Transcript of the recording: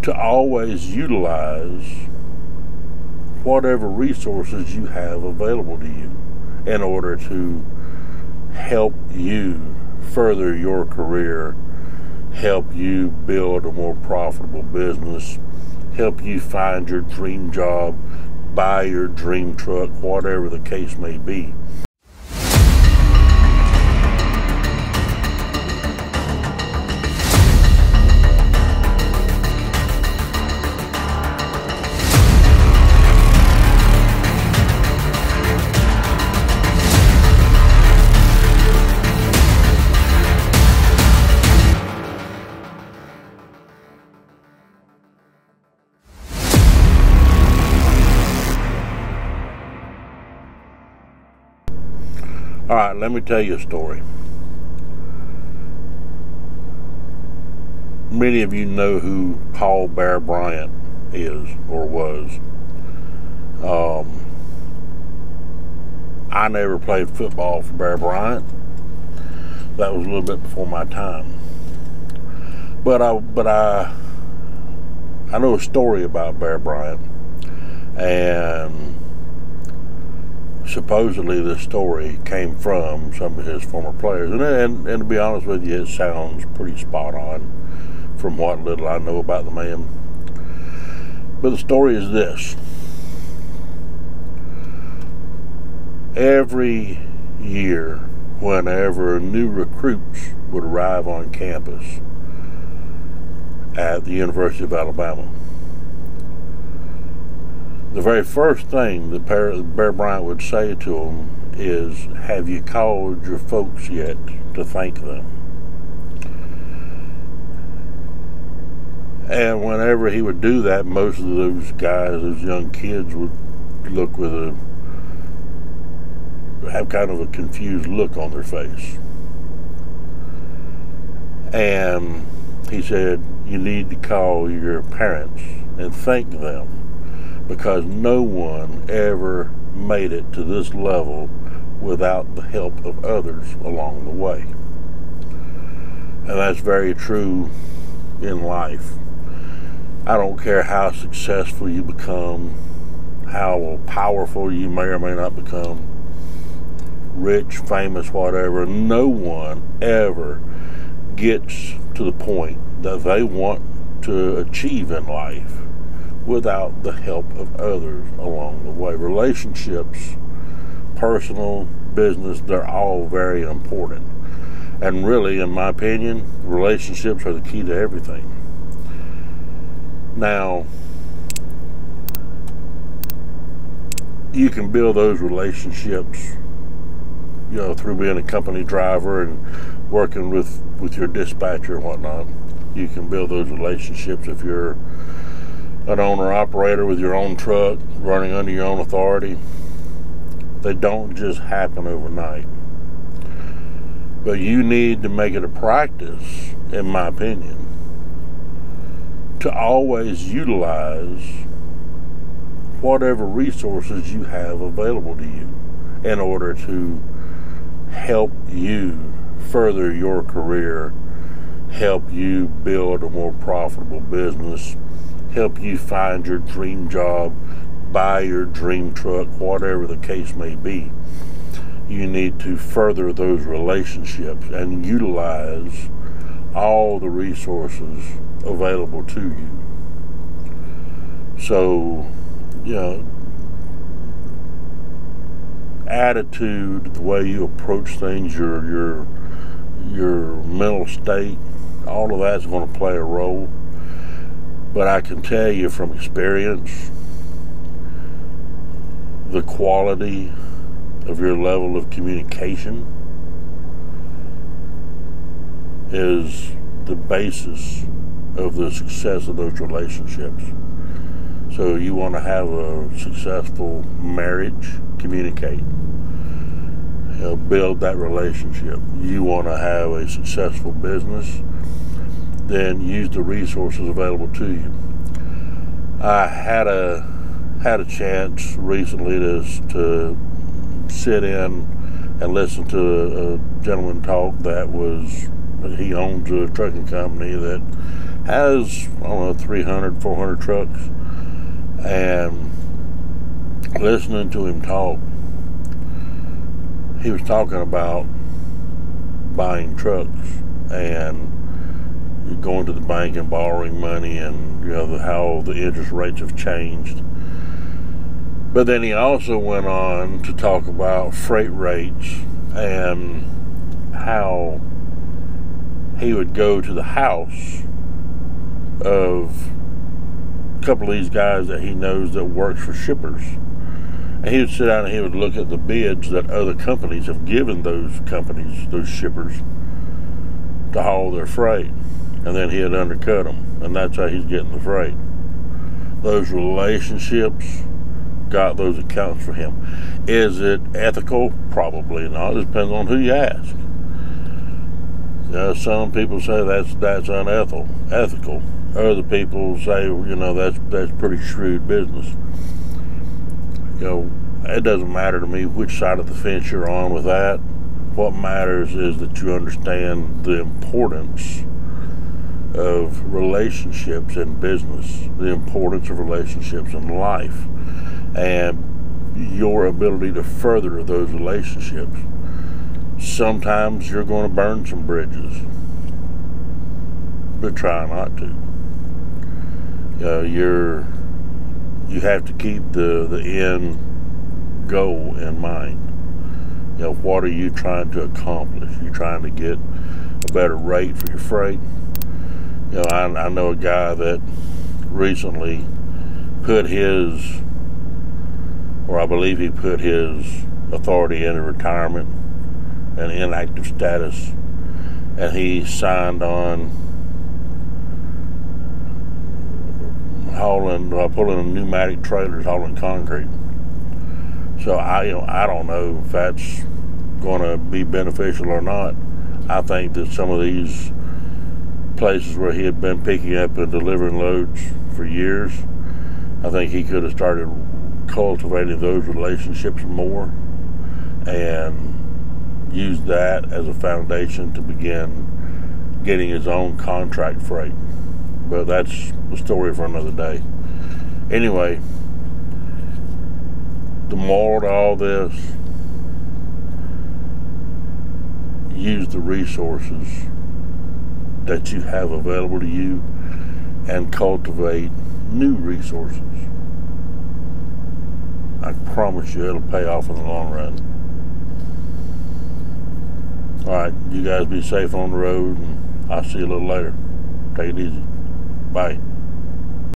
to always utilize whatever resources you have available to you in order to help you further your career, help you build a more profitable business, help you find your dream job, buy your dream truck, whatever the case may be. All right, let me tell you a story. Many of you know who Paul Bear Bryant is or was. I never played football for Bear Bryant. That was a little bit before my time. But I know a story about Bear Bryant, and supposedly this story came from some of his former players, and to be honest with you, it sounds pretty spot on from what little I know about the man. But the story is this: every year, whenever new recruits would arrive on campus at the University of Alabama, the very first thing that Bear Bryant would say to them is, "Have you called your folks yet to thank them?" And whenever he would do that, most of those guys, those young kids, would look have kind of a confused look on their face. And he said, "You need to call your parents and thank them, because no one ever made it to this level without the help of others along the way." And that's very true in life. I don't care how successful you become, how powerful you may or may not become, rich, famous, whatever, no one ever gets to the point that they want to achieve in life without the help of others along the way. Relationships, personal, business, they're all very important. And really, in my opinion, relationships are the key to everything. Now, you can build those relationships, through being a company driver and working with your dispatcher and whatnot. You can build those relationships if you're an owner-operator with your own truck, running under your own authority. They don't just happen overnight. But you need to make it a practice, in my opinion, to always utilize whatever resources you have available to you in order to help you further your career, help you build a more profitable business, help you find your dream job, buy your dream truck, whatever the case may be. You need to further those relationships and utilize all the resources available to you. So, attitude, the way you approach things, your mental state, all of that's going to play a role. But I can tell you from experience, the quality of your level of communication is the basis of the success of those relationships. So you want to have a successful marriage, communicate. Build that relationship. You want to have a successful business, then use the resources available to you. I had a chance recently to sit in and listen to a gentleman talk he owns a trucking company that has, I don't know, 300, 400 trucks. And listening to him talk, he was talking about buying trucks and going to the bank and borrowing money, and how the interest rates have changed. But then he also went on to talk about freight rates and how he would go to the house of a couple of these guys that he knows that works for shippers. And he would sit down and he would look at the bids that other companies have given those companies, those shippers, to haul their freight. And then he'd undercut them. And that's how he's getting the freight. Those relationships got those accounts for him. Is it ethical? Probably not. It depends on who you ask. Some people say that's unethical. Ethical. Other people say, that's pretty shrewd business. It doesn't matter to me which side of the fence you're on with that. What matters is that you understand the importance of relationships in business, the importance of relationships in life, and your ability to further those relationships. Sometimes you're going to burn some bridges, but try not to. You have to keep the end goal in mind. What are you trying to accomplish? You're trying to get a better rate for your freight. I know a guy that recently put his, or I believe he put his authority into retirement and inactive status, and he signed on pulling pneumatic trailers, hauling concrete. So I don't know if that's going to be beneficial or not. I think that some of these places where he had been picking up and delivering loads for years, I think he could have started cultivating those relationships more and used that as a foundation to begin getting his own contract freight. But that's a story for another day. Anyway, the moral to all this: use the resources that you have available to you and cultivate new resources. I promise you it'll pay off in the long run. Alright, you guys be safe on the road, and I'll see you a little later. Take it easy. Bye.